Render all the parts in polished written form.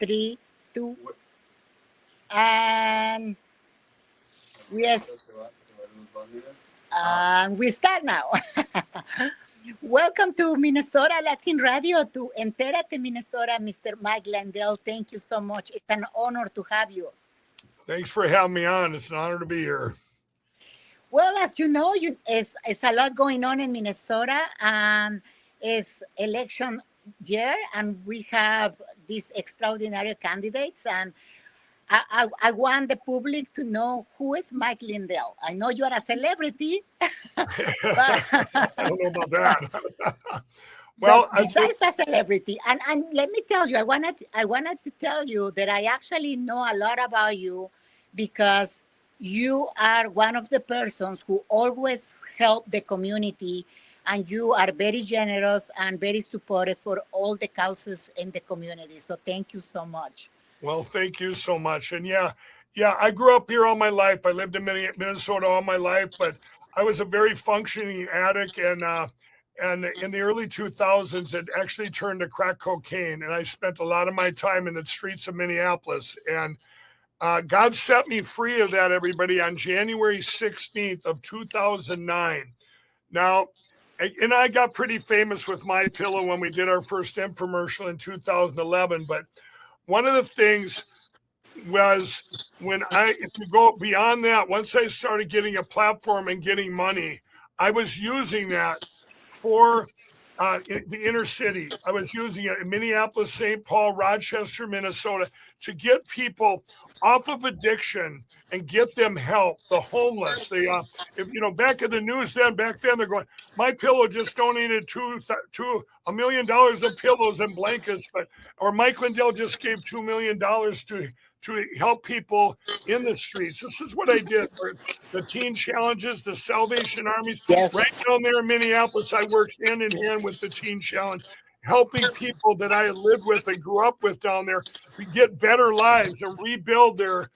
Three, two, and yes, and we start now. Welcome to Minnesota Latin Radio, to Entérate Minnesota, Mr. Mike Lindall. Thank you so much. It's an honor to have you. Thanks for having me on. It's an honor to be here. Well, as you know, it's a lot going on in Minnesota, and it's election year, and we have these extraordinary candidates. And I want the public to know who is Mike Lindell. I know you are a celebrity, but I don't know about that. well, besides a celebrity, and let me tell you, I wanted to tell you that I actually know a lot about you because you are one of the persons who always help the community, and you are very generous and very supportive for all the causes in the community. So thank you so much. Well, thank you so much. And yeah, I grew up here all my life. I lived in Minnesota all my life, but I was a very functioning addict, and in the early 2000s, it actually turned to crack cocaine, and I spent a lot of my time in the streets of Minneapolis. And God set me free of that, everybody, on January 16th of 2009. Now, and I got pretty famous with My Pillow when we did our first infomercial in 2011, but one of the things was if you go beyond that, once I started getting a platform and getting money, I was using that for the inner city. I was using it in Minneapolis, St. Paul, Rochester, Minnesota, to get people off of addiction and get them help. The homeless, back in the news back then they're going, My Pillow just donated $1 million of pillows and blankets, or Mike Lindell just gave $2 million to help people in the streets. This is what I did for the teen challenges, the Salvation Armies. Yes. Right down there in Minneapolis, I worked hand in hand with the teen challenge, helping people that I lived with and grew up with down there to get better lives and rebuild their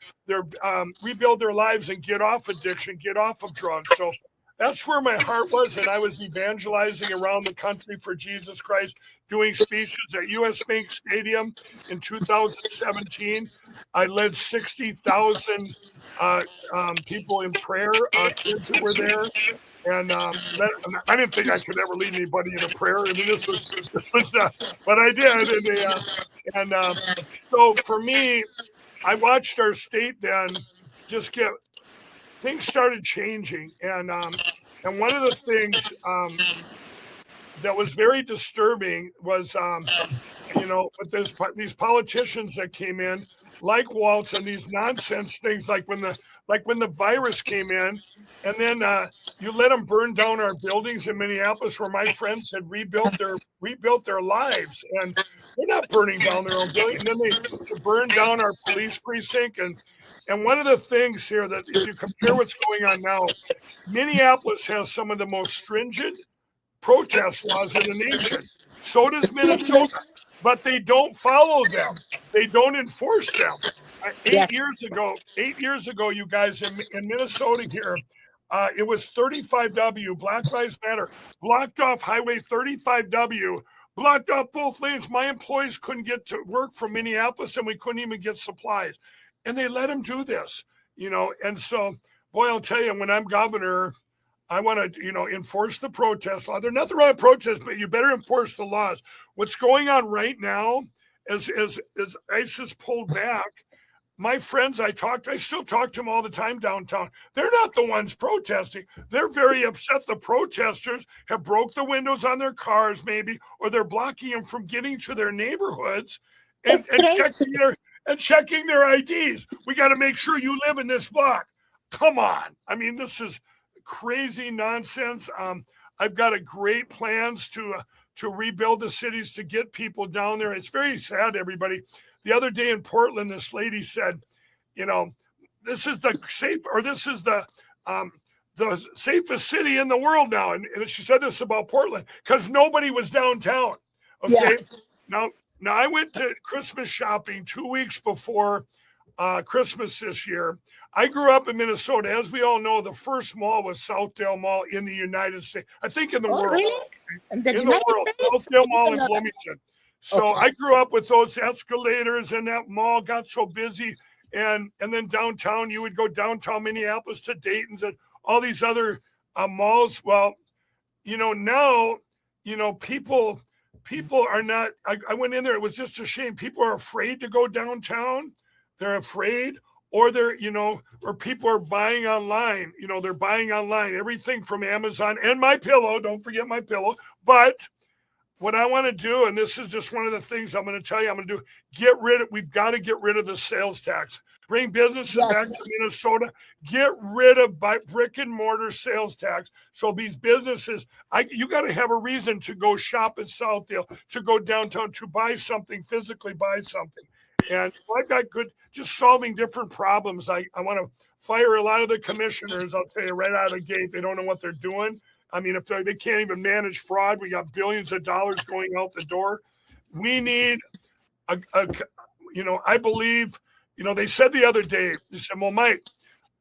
lives and get off addiction, get off of drugs. So that's where my heart was, and I was evangelizing around the country for Jesus Christ, doing speeches at U.S. Bank Stadium in 2017. I led 60,000 people in prayer, kids that were there. And I didn't think I could ever lead anybody in a prayer. I mean, this was but I did. So for me, I watched our state then just things started changing. And one of the things that was very disturbing was, with these politicians that came in, like Waltz, and these nonsense things, like when the virus came in, and then you let them burn down our buildings in Minneapolis where my friends had rebuilt their lives, and they're not burning down their own building. And then they burn down our police precinct, and one of the things here that if you compare what's going on now, Minneapolis has some of the most stringent protest laws in the nation. So does Minnesota, but they don't follow them. They don't enforce them. 8 years ago, you guys, in Minnesota here, it was 35W, Black Lives Matter, blocked off Highway 35W, blocked off both lanes. My employees couldn't get to work from Minneapolis, and we couldn't even get supplies. And they let them do this, And so, boy, I'll tell you, when I'm governor, I want to, enforce the protest law. There's nothing wrong with protests, but you better enforce the laws. What's going on right now as ISIS pulled back, my friends I still talk to them all the time downtown. They're not the ones protesting. They're very upset. The protesters have broke the windows on their cars, maybe, or they're blocking them from getting to their neighborhoods and checking their IDs. We got to make sure you live in this block. Come on. I mean, this is crazy nonsense. I've got a great plans to rebuild the cities, to get people down there. It's very sad, everybody. The other day in Portland, this lady said, this is the safest city in the world now. And she said this about Portland because nobody was downtown. Okay. Yeah. Now I went to Christmas shopping 2 weeks before Christmas this year. I grew up in Minnesota. As we all know, the first mall was Southdale Mall in the United States. I think in the world. Really? In the world. Southdale Mall in Bloomington. So Okay. I grew up with those escalators, and that mall got so busy. And then downtown, you would go downtown Minneapolis to Dayton's and all these other malls. Well, now, people are not. I went in there. It was just a shame. People are afraid to go downtown. They're afraid, or or people are buying online. They're buying online everything from Amazon and My Pillow. Don't forget My Pillow. But what I want to do, and this is just one of the things I'm going to tell you, I'm going to do. We've got to get rid of the sales tax. Bring businesses back Yes. to Minnesota. Get rid of brick and mortar sales tax. So these businesses, you got to have a reason to go shop at Southdale, to go downtown, to buy something, physically buy something. And I've got just solving different problems. I want to fire a lot of the commissioners. I'll tell you right out of the gate, they don't know what they're doing. I mean, if they can't even manage fraud, we got billions of dollars going out the door. We need I believe, they said the other day, they said, well, Mike,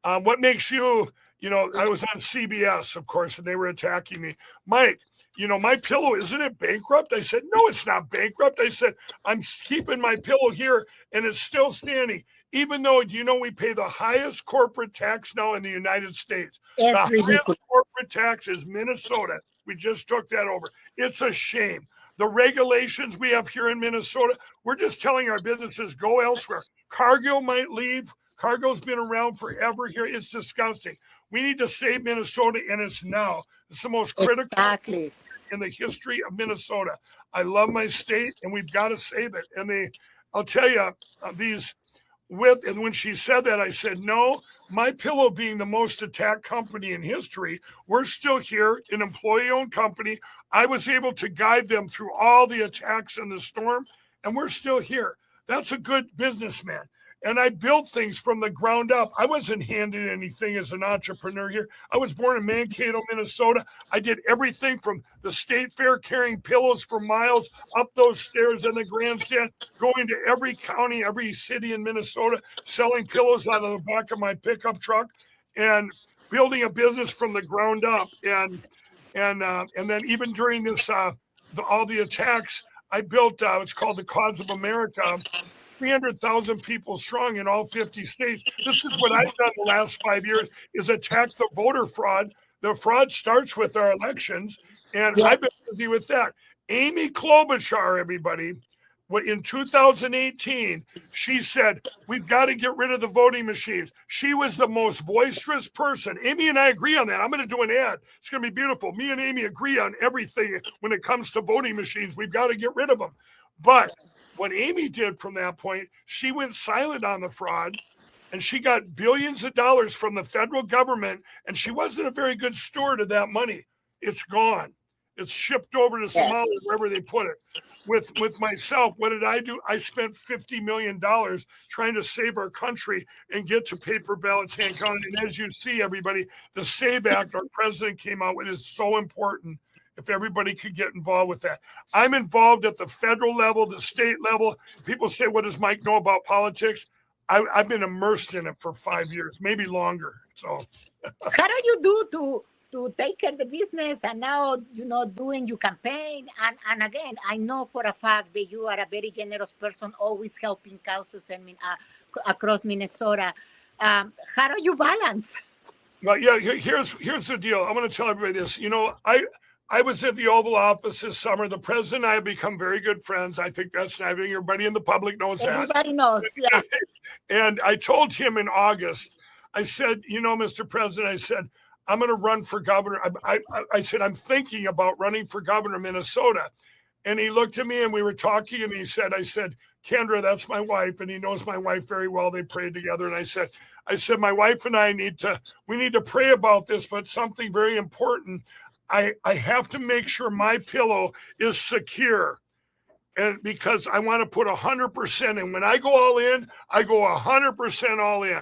what makes you, I was on CBS, of course, and they were attacking me. Mike, My Pillow, isn't it bankrupt? I said, no, it's not bankrupt. I said, I'm keeping My Pillow here and it's still standing. Even though, we pay the highest corporate tax now in the United States. The It's highest ridiculous. corporate tax is Minnesota. We just took that over. It's a shame. The regulations we have here in Minnesota, we're just telling our businesses, go elsewhere. Cargill might leave. Cargill's been around forever here. It's disgusting. We need to save Minnesota, and it's now. It's the most critical Exactly. in the history of Minnesota. I love my state, and we've got to save it. And I'll tell you, and when she said that, I said, no, My Pillow being the most attacked company in history, we're still here, an employee-owned company. I was able to guide them through all the attacks in the storm, and we're still here. That's a good businessman. And I built things from the ground up. I wasn't handed anything as an entrepreneur here. I was born in Mankato, Minnesota. I did everything from the state fair, carrying pillows for miles, up those stairs in the grandstand, going to every county, every city in Minnesota, selling pillows out of the back of my pickup truck, and building a business from the ground up. And then even during this, all the attacks, I built. It's called the Cause of America. 300,000 people strong in all 50 states. This is what I've done the last 5 years: is attack the voter fraud. The fraud starts with our elections, and Yes. I've been busy with that. Amy Klobuchar, everybody, in 2018, she said, we've got to get rid of the voting machines. She was the most boisterous person. Amy and I agree on that. I'm going to do an ad. It's going to be beautiful. Me and Amy agree on everything when it comes to voting machines. We've got to get rid of them. But what Amy did from that point, she went silent on the fraud, and she got billions of dollars from the federal government, and she wasn't a very good steward of that money. It's gone. It's shipped over to Yes. Somalia, wherever they put it. With myself, what did I do? I spent $50 million trying to save our country and get to paper ballots hand counted. And as you see, everybody, the SAVE Act our president came out with is so important. If everybody could get involved with that. I'm involved at the federal level, the state level. People say, what does Mike know about politics? I've been immersed in it for 5 years, maybe longer. So How do you do to take care of the business and now doing your campaign? And again, I know for a fact that you are a very generous person, always helping causes across Minnesota. How do you balance? well, yeah, here's the deal. I'm going to tell everybody this. I was at the Oval Office this summer. The president and I have become very good friends. I think I think everybody in the public knows that. Everybody knows. Yeah. And I told him in August, I said, Mr. President, I said, I'm going to run for governor. I said, I'm thinking about running for governor of Minnesota. And he looked at me and we were talking and I said, Kendra, that's my wife. And he knows my wife very well. They prayed together. And I said, my wife and I need to pray about this, but something very important. I have to make sure My Pillow is secure. And because I want to put 100% in. When I go all in, I go 100% all in.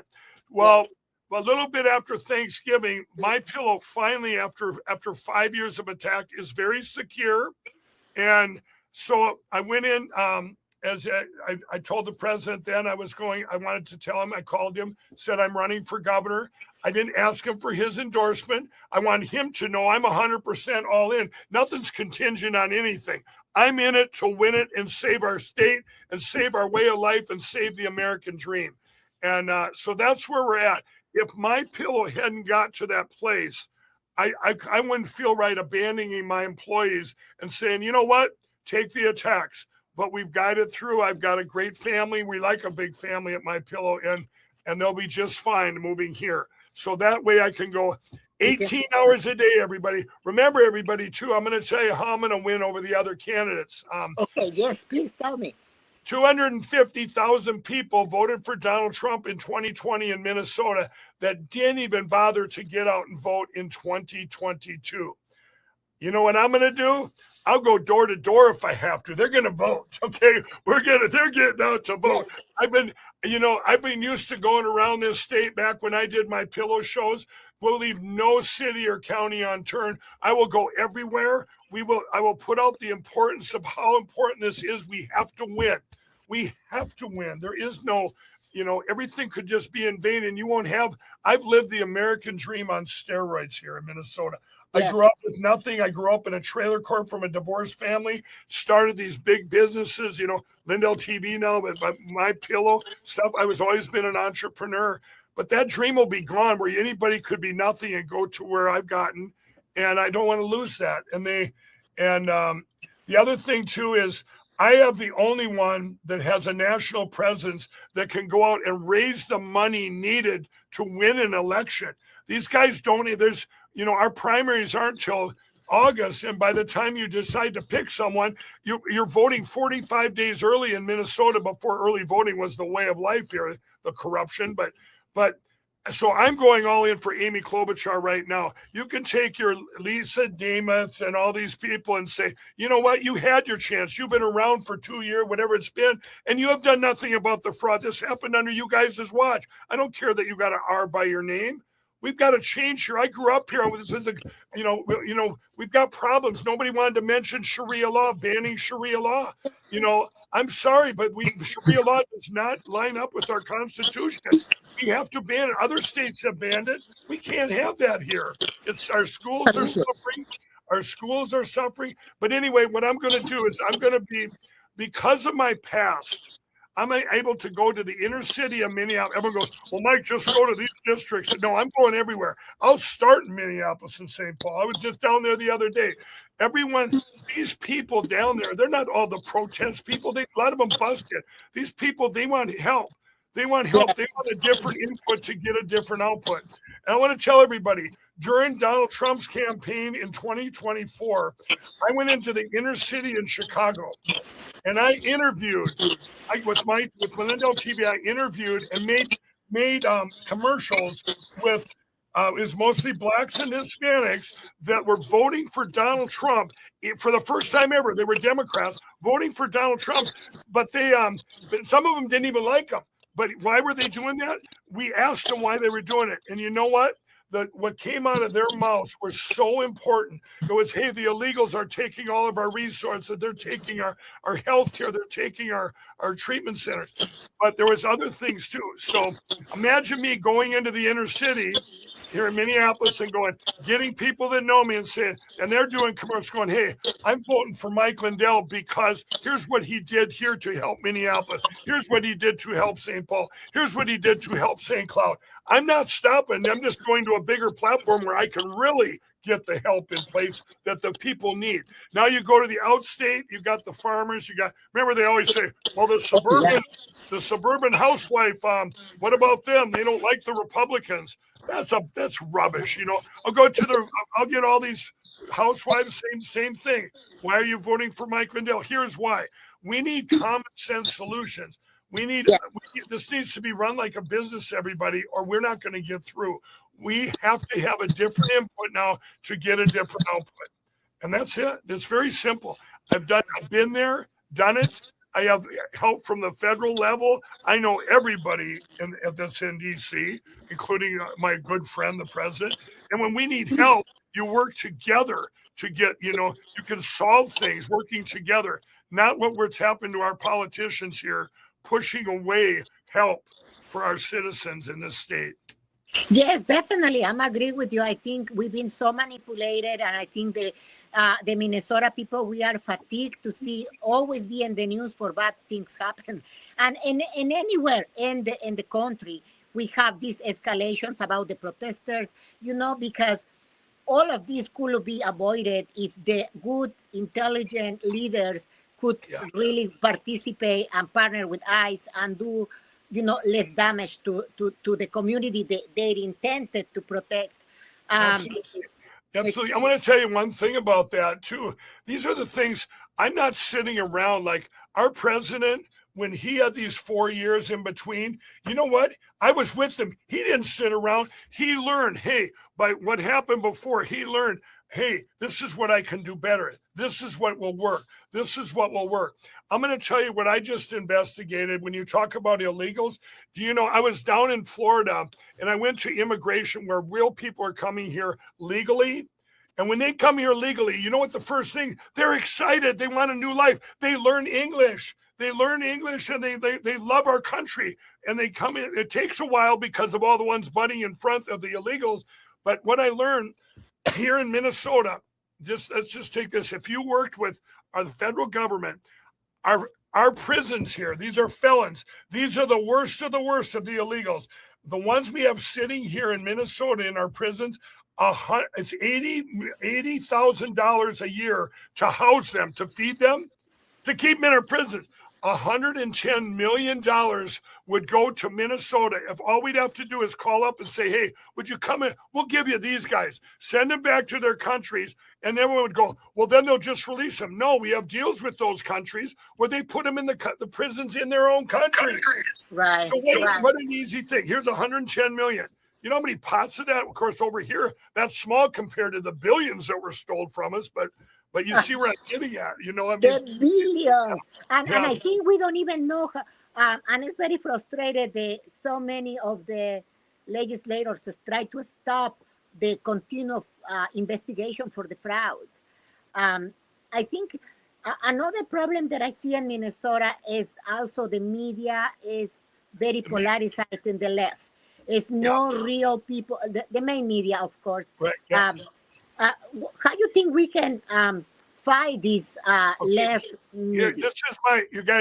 Well, a little bit after Thanksgiving, My Pillow finally, after 5 years of attack, is very secure. And so I went in, as I told the president then I wanted to tell him, I called him, said I'm running for governor. I didn't ask him for his endorsement. I want him to know I'm 100% all in. Nothing's contingent on anything. I'm in it to win it and save our state and save our way of life and save the American dream. And so that's where we're at. If my pillow hadn't got to that place, I wouldn't feel right abandoning my employees and saying, you know what, take the attacks. But we've guided through. I've got a great family. We like a big family at my pillow, and they'll be just fine moving here. So that way I can go 18 hours a day, everybody. Remember, everybody, too, I'm going to tell you how I'm going to win over the other candidates. Okay, yes, please tell me. 250,000 people voted for Donald Trump in 2020 in Minnesota that didn't even bother to get out and vote in 2022. You know what I'm going to do? I'll go door to door if I have to. They're going to vote. Okay. They're getting out to vote. I've been used to going around this state back when I did my pillow shows. We'll leave no city or county unturned. I will go everywhere. I will put out the importance of how important this is. We have to win. We have to win. There is no, everything could just be in vain and you won't have. I've lived the American dream on steroids here in Minnesota. I grew up with nothing. I grew up in a trailer court from a divorced family, started these big businesses, Lindall TV now, but my pillow stuff. I was always been an entrepreneur, but that dream will be gone where anybody could be nothing and go to where I've gotten. And I don't want to lose that. And the other thing too is I have the only one that has a national presence that can go out and raise the money needed to win an election. These guys don't. Our primaries aren't till August, and by the time you decide to pick someone, you're voting 45 days early in Minnesota before early voting was the way of life here, the corruption. But so I'm going all in for Amy Klobuchar right now. You can take your Lisa Demuth and all these people and say, you know what, you had your chance. You've been around for 2 years, whatever it's been, and you have done nothing about the fraud. This happened under you guys' watch. I don't care that you got an R by your name. We've got to change here. I grew up here. This is we've got problems. Nobody wanted to mention Sharia law, banning Sharia law. I'm sorry, but Sharia law does not line up with our Constitution. We have to ban it. Other states have banned it. We can't have that here. It's our schools are suffering. Our schools are suffering. But anyway, what I'm going to do is I'm going to be, because of my past, I'm able to go to the inner city of Minneapolis. Everyone goes, well, Mike, just go to these districts. No, I'm going everywhere. I'll start in Minneapolis and St. Paul. I was just down there the other day. These people down there, they're not all the protest people. A lot of them busted. These people, they want help. They want help. They want a different input to get a different output. And I want to tell everybody, during Donald Trump's campaign in 2024, I went into the inner city in Chicago. And I interviewed with Lindall TV. I interviewed and made commercials with is mostly blacks and Hispanics that were voting for Donald Trump for the first time ever. They were Democrats voting for Donald Trump, but but some of them didn't even like him. But why were they doing that? We asked them why they were doing it, and you know what? What came out of their mouths was so important. It was, hey, the illegals are taking all of our resources. They're taking our health care. They're taking our treatment centers. But there was other things too. So imagine me going into the inner city here in Minneapolis and getting people that know me and saying, and they're doing commercials going, hey, I'm voting for Mike Lindell because here's what he did here to help Minneapolis. Here's what he did to help St. Paul. Here's what he did to help St. Cloud. I'm not stopping. I'm just going to a bigger platform where I can really get the help in place that the people need. Now you go to the outstate, you got the farmers, remember they always say, well, the suburban housewife, what about them? They don't like the Republicans. That's rubbish. I'll get all these housewives, same thing. Why are you voting for Mike Lindell? Here's why. We need common sense solutions. This needs to be run like a business, everybody, or we're not going to get through. We have to have a different input now to get a different output. And that's it. It's very simple. I've been there, done it. I have help from the federal level. I know everybody that's in D.C., including my good friend, the president. And when we need help, you work together to get, you can solve things working together, not what's happened to our politicians here, pushing away help for our citizens in this state. Yes, definitely. I'm agree with you. I think we've been so manipulated, and I think the Minnesota people, we are fatigued to see always be in the news for bad things happen, and in anywhere in the country we have these escalations about the protesters. Because all of this could be avoided if the good, intelligent leaders could Yeah, really participate and partner with ICE and do, less damage to the community they intended to protect. Um, absolutely. Absolutely. I want to tell you one thing about that too. These are the things. I'm not sitting around like our president when he had these 4 years in between. You know what? I was with him. He didn't sit around. He learned, hey, by what happened before, he learned, hey, this is what I can do better. This is what will work. This is what will work. I'm going to tell you what I just investigated. When you talk about illegals, do you know I was down in Florida and I went to immigration where real people are coming here legally. And when they come here legally, you know what the first thing? They're excited. They want a new life. They learn English. They learn English and they love our country. And they come in. It takes a while because of all the ones butting in front of the illegals. But what I learned here in Minnesota, let's just take this. If you worked with the federal government, our prisons here, these are felons. These are the worst of the illegals. The ones we have sitting here in Minnesota in our prisons, it's $80,000 a year to house them, to feed them, to keep them in our prisons. $110 million would go to Minnesota if all we'd have to do is call up and say, hey, would you come in? We'll give you these guys. Send them back to their countries. And everyone would go, well, then they'll just release them. No, we have deals with those countries where they put them in the prisons in their own country. right. So right. what an easy thing. Here's 110 million. You know how many pots of that? Of course, over here, that's small compared to the billions that were stolen from us. But you see where I'm getting at. You know, I mean, The billions. And yeah, I think we don't even know. And it's very frustrated that so many of the legislators try to stop the continued investigation for the fraud. Um, I think another problem that I see in Minnesota is also the media is very polarized in the left. It's yeah, no real people, the main media, of course. right. Yeah. How do you think we can fight this Okay. left Here, media?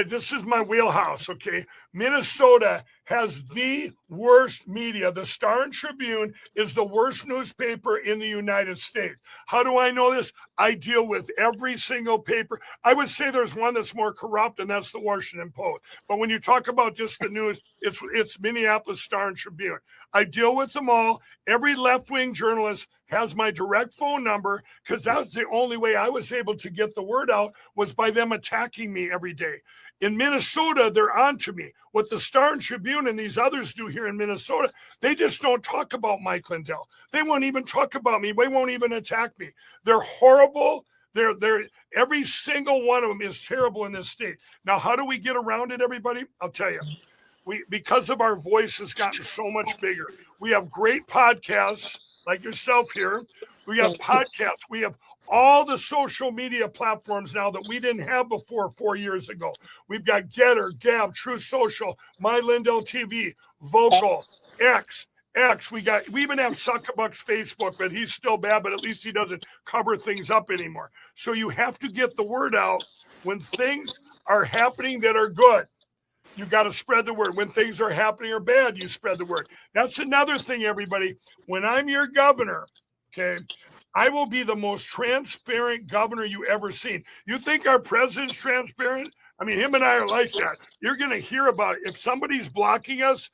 this is my wheelhouse. Okay. Minnesota has the worst media. The Star and Tribune is the worst newspaper in the United States. How do I know this? I deal with every single paper. I would say there's one that's more corrupt, and that's the Washington Post. But when you talk about just the news, it's Minneapolis Star and Tribune. I deal with them all. Every left-wing journalist has my direct phone number because that's the only way I was able to get the word out was by them attacking me every day. In Minnesota, they're on to me. What the Star and Tribune and these others do here in Minnesota, they just don't talk about Mike Lindall. They won't even talk about me. They won't even attack me. They're horrible. They're every single one of them is terrible in this state. Now, how do we get around it, everybody? I'll tell you. Because of our voice has gotten so much bigger. We have great podcasts like yourself here. We have podcasts. We have all the social media platforms now that we didn't have before 4 years ago. We've got Getter, Gab, True Social, My Lindell TV, Vocal, X. We even have Suckabuck's Facebook, but he's still bad, but at least he doesn't cover things up anymore. So you have to get the word out when things are happening that are good. You got to spread the word. When things are happening or bad, you spread the word. That's another thing, everybody. When I'm your governor, okay, I will be the most transparent governor you ever seen. You think our president's transparent? I mean, him and I are like that. You're going to hear about it. If somebody's blocking us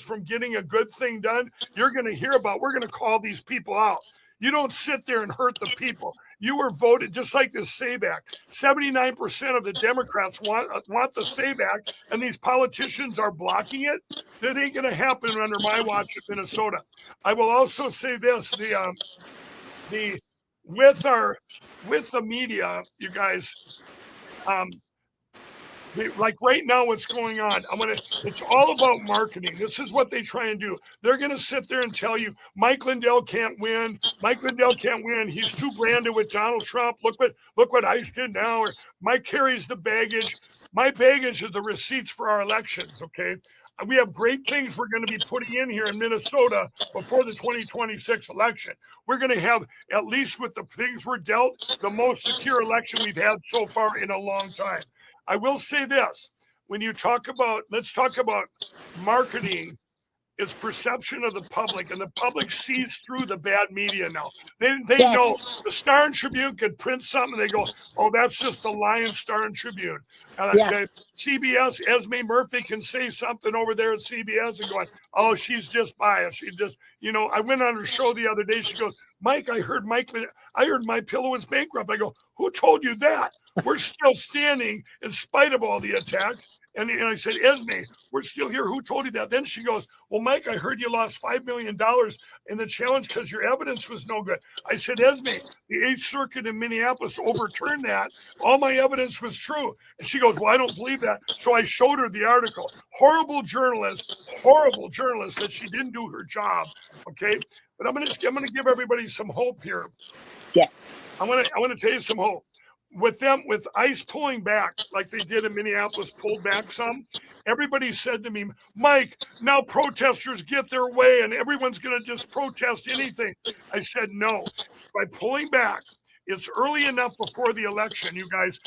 from getting a good thing done, you're going to hear about it. We're going to call these people out. You don't sit there and hurt the people. You were voted just like this SAVE Act. 79% of the Democrats want the SAVE Act, and these politicians are blocking it. That ain't going to happen under my watch in Minnesota. I will also say this: with the media, you guys, like right now, what's going on? It's all about marketing. This is what they try and do. They're going to sit there and tell you Mike Lindell can't win. Mike Lindell can't win. He's too branded with Donald Trump. Look what ICE did now. Or Mike carries the baggage. My baggage is the receipts for our elections. Okay. we have great things we're going to be putting in here in Minnesota before the 2026 election. We're going to have, at least with the things we're dealt, the most secure election we've had so far in a long time. I will say this, when you talk about, let's talk about marketing. It's perception of the public, and the public sees through the bad media now. They know the Star and Tribune could print something, they go, oh, that's just the Lion Star and Tribune. The CBS, Esme Murphy can say something over there at CBS and going, oh, she's just biased. She just, I went on her show the other day. She goes, Mike, I heard My Pillow is bankrupt. I go, who told you that? We're still standing in spite of all the attacks. And I said, Esme, we're still here. Who told you that? Then she goes, well, Mike, I heard you lost $5 million in the challenge because your evidence was no good. I said, Esme, the 8th Circuit in Minneapolis overturned that. All my evidence was true. And she goes, well, I don't believe that. So I showed her the article. Horrible journalist that she didn't do her job. Okay. But I'm going to give everybody some hope here. Yes. I want to tell you some hope. With ICE pulling back, like they did in Minneapolis, pulled back some, everybody said to me, Mike, now protesters get their way and everyone's going to just protest anything. I said, no, by pulling back, it's early enough before the election, you guys.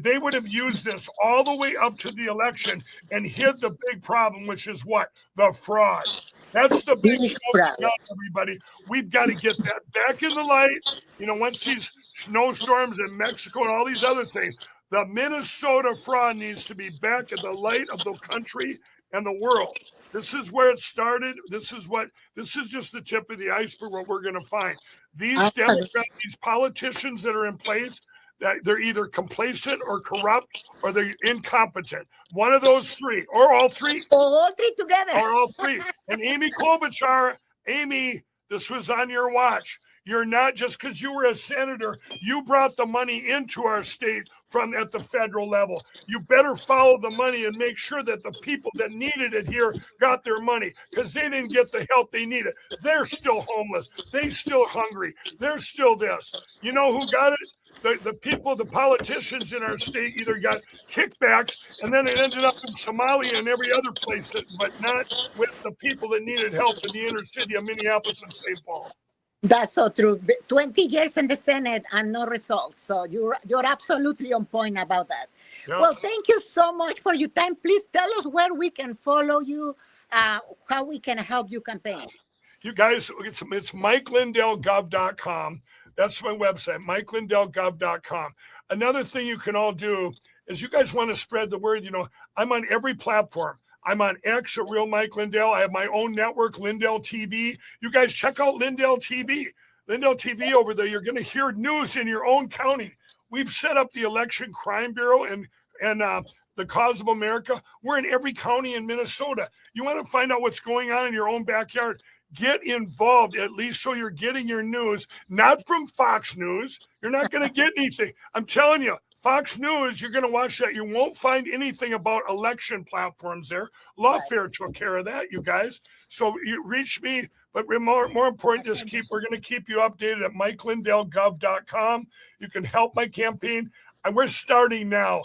They would have used this all the way up to the election and hid the big problem, which is what? The fraud. That's the big problem, everybody. We've got to get that back in the light. Once these snowstorms in Mexico and all these other things, the Minnesota fraud needs to be back in the light of the country and the world. This is where it started. This is just the tip of the iceberg, what we're going to find. These Democrats, these politicians that are in place, that they're either complacent or corrupt or they're incompetent. One of those three, or all three. All three together. Or all three. And Amy Klobuchar, this was on your watch. You're not, just because you were a senator, you brought the money into our state from at the federal level. You better follow the money and make sure that the people that needed it here got their money, because they didn't get the help they needed. They're still homeless. They're still hungry. They're still this. You know who got it? The people, the politicians in our state either got kickbacks and then it ended up in Somalia and every other place, but not with the people that needed help in the inner city of Minneapolis and St. Paul. That's so true. 20 years in the Senate and no results. So you're absolutely on point about that. Yep. Well, thank you so much for your time. Please tell us where we can follow you, how we can help you campaign. You guys, it's MikeLindellGov.com. That's my website, MikeLindellGov.com. Another thing you can all do is you guys want to spread the word. I'm on every platform. I'm on X at Real Mike Lindell. I have my own network, Lindell TV. You guys check out Lindell TV. Lindell TV over there. You're going to hear news in your own county. We've set up the Election Crime Bureau and the Cause of America. We're in every county in Minnesota. You want to find out what's going on in your own backyard? Get involved, at least so you're getting your news, not from Fox News. You're not going to get anything. I'm telling you. Fox News, you're going to watch that. You won't find anything about election platforms there. Lawfare took care of that, you guys. So you reach me, but more important, we're going to keep you updated at MikeLindellGov.com. You can help my campaign. And we're starting now.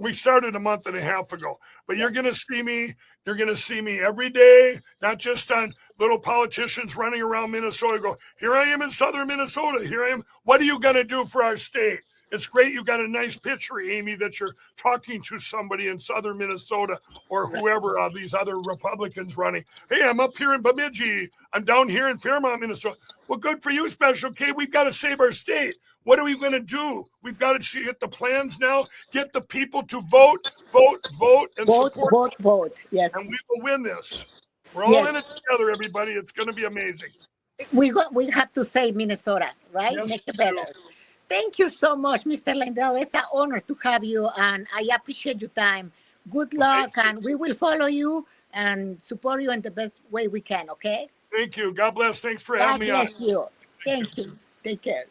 We started a month and a half ago, but you're going to see me. You're going to see me every day, not just on little politicians running around Minnesota. Go, here I am in southern Minnesota. Here I am. What are you going to do for our state? It's great you got a nice picture, Amy, that you're talking to somebody in southern Minnesota or whoever these other Republicans running. Hey, I'm up here in Bemidji. I'm down here in Fairmont, Minnesota. Well, good for you, Special K. We've got to save our state. What are we going to do? We've got to get the plans now, get the people to vote, and support. Vote. Yes. And we will win this. We're all in it together, everybody. It's going to be amazing. We have to save Minnesota, right? Yes, make it better. Thank you so much, Mr. Lindell. It's an honor to have you, and I appreciate your time. Good luck, and we will follow you and support you in the best way we can, okay? Thank you. God bless. Thanks for having me on. God bless you. Thank you. Take care.